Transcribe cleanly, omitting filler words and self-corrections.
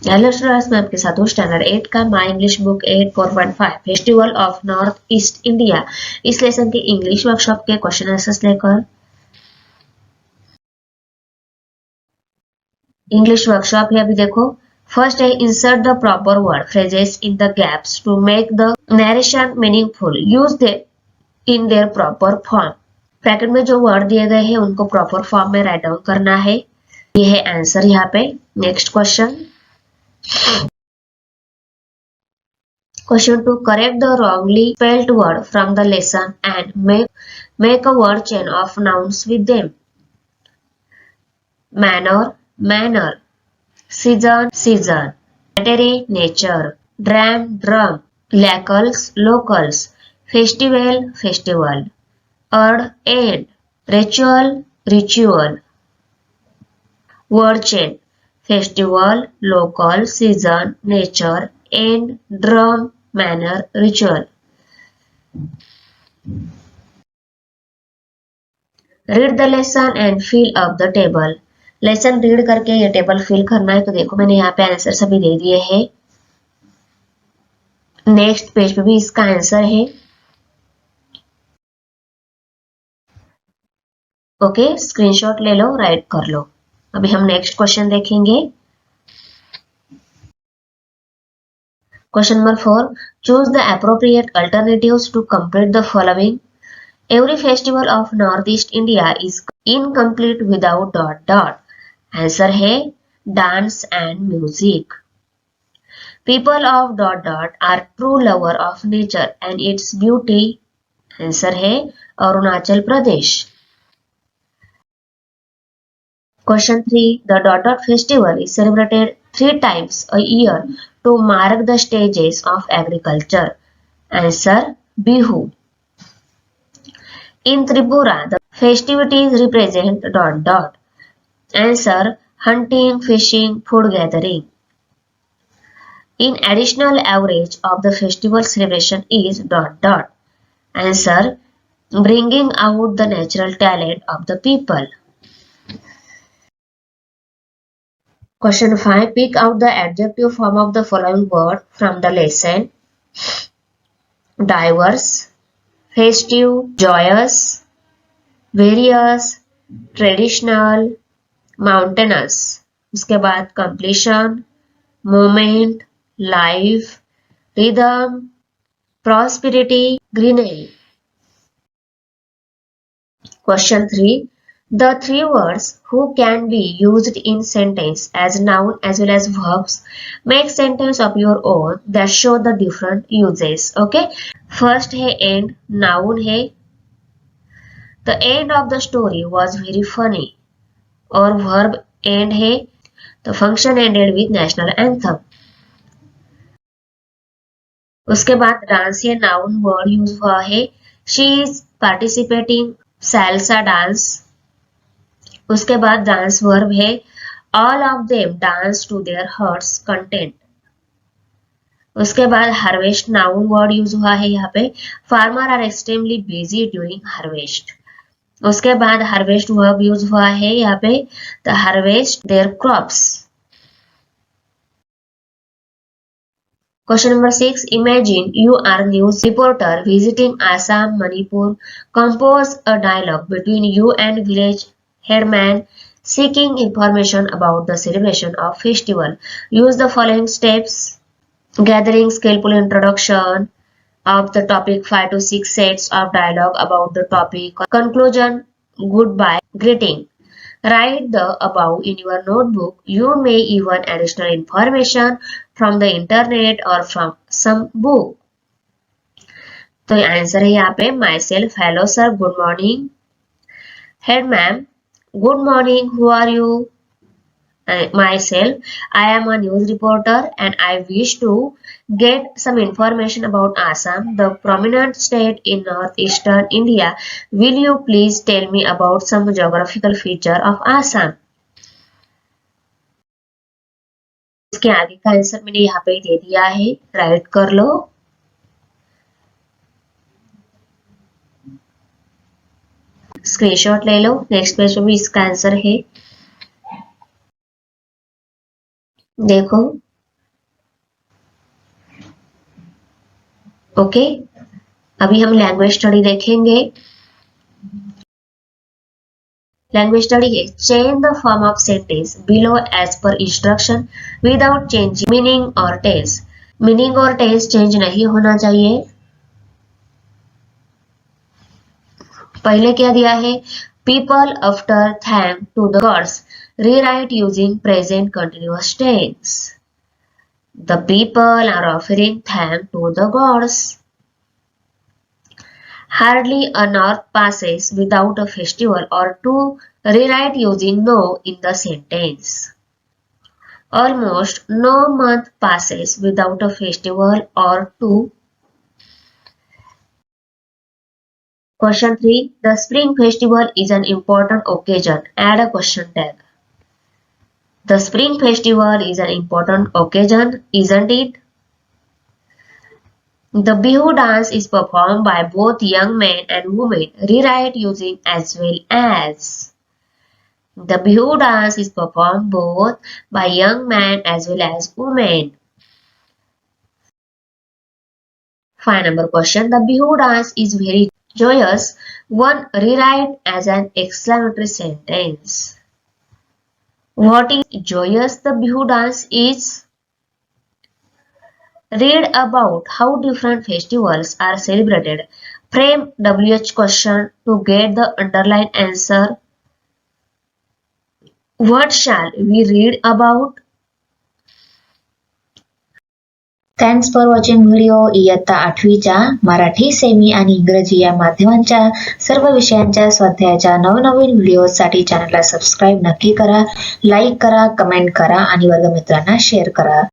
Hello students, मैं आपके साथ हूँ स्टैंडर्ड 8 का my English book 8 4.5 festival of north east India. इस लेसन के इंग्लिश वर्कशॉप के क्वेश्चन आंसर्स लेकर इंग्लिश वर्कशॉप है। अभी देखो, फर्स्ट है insert the proper word phrases in the gaps to make the narration meaningful, use they in their proper form. Bracket में जो वर्ड दिए गए हैं उनको प्रॉपर फॉर्म में राइट डाउन करना है। ये है आंसर यहाँ पे। Next question, Question 2. Correct the wrongly spelled word from the lesson and make a word chain of nouns with them. Manner, manner. Season, season. Battery, nature. Dram, drum. Locals, locals. Festival, festival. Earth, end. Ritual, ritual. Word chain. Festival, local, season, nature, end, drum, manner, ritual. Read the lesson and fill up the table. Lesson read करके ये table fill करना है। तो देखो, मैंने यहाँ पे answer सभी दे दिए हैं। नेक्स्ट पेज पे भी इसका आंसर है। ओके, स्क्रीनशॉट ले लो, राइट कर लो। अभी हम नेक्स्ट क्वेश्चन देखेंगे। Question number 4, choose the appropriate alternatives to complete the following. Every festival of north east India is incomplete without dot dot. Answer है dance and music. People of dot dot are true lover of nature and its beauty. Answer है Arunachal Pradesh. Question 3. The dot dot festival is celebrated 3 times a year to mark the stages of agriculture. Answer Bihu. In Tripura, the festivities represent dot dot. Answer hunting, fishing, food gathering. In additional average of the festival celebration is dot dot. Answer bringing out the natural talent of the people. Question 5. Pick out the adjective form of the following word from the lesson. Diverse, festive, joyous, various, traditional, mountainous. उसके बाद completion, moment, life, rhythm, prosperity, greenery. Question 3. The 3 words who can be used in sentence as noun as well as verbs. Make sentence of your own that show the different uses. Okay. First है end, noun है the end of the story was very funny, और verb end है the function ended with national anthem. उसके बाद dance या noun word use हुआ है she is participating salsa dance. उसके बाद डांस वर्ब है all of them dance to their hearts content. उसके बाद हार्वेस्ट नाउन वर्ड यूज हुआ है यहाँ पे farmer are extremely busy during harvest. उसके बाद हार्वेस्ट वर्ब यूज हुआ है यहाँ पे the harvest their crops. Question number 6, imagine you are news reporter visiting Assam Manipur. Compose a dialogue between you and village headman seeking information about the celebration of festival. Use the following steps. Gathering skillful introduction of the topic, 5 to 6 sets of dialogue about the topic. Conclusion, goodbye, greeting. Write the above in your notebook. You may even additional information from the internet or from some book. तो answer है यहाँ पे myself, hello sir, good morning. Head ma'am, good morning, who are you? Myself, I am a news reporter and I wish to get some information about Assam, the prominent state in northeastern India. Will you please tell me about some geographical feature of Assam? इसके आगे का answer मैंने यहाँ पे दे दिया है, right कर लो। Screenshot ले लो। नेक्स्ट पेज पे भी इसका आंसर है, देखो ओके, अभी हम लैंग्वेज स्टडी देखेंगे। लैंग्वेज स्टडी है change the form of sentence below as per instruction without change meaning और टेंस। मीनिंग और टेंस चेंज नहीं होना चाहिए। पहले क्या दिया है, people offer thank to the gods, rewrite using present continuous tense. The people are offering thank to the gods. Hardly an hour passes without a festival or to rewrite using no in the sentence. Almost no month passes without a festival or to. Question 3. The Spring Festival is an important occasion. Add a question tag. The Spring Festival is an important occasion, isn't it? The Bihu dance is performed by both young men and women. Rewrite using as well as. The Bihu dance is performed both by young men as well as women. 5 number question. The Bihu dance is very joyous. One rewrite as an exclamatory sentence. What is joyous the Bihu dance is? Read about how different festivals are celebrated. Frame WH question to get the underlined answer. What shall we read about? Thanks for watching video. इयत्ता 8वीच्या Marathi, semi आणि इंग्रजी या माध्यमांच्या सर्व विषयांच्या स्वाध्यायाच्या नवनवीन व्हिडिओसाठी चॅनलला subscribe नक्की करा, लाईक करा, कमेंट करा आणि वर्गमित्रांना शेअर करा.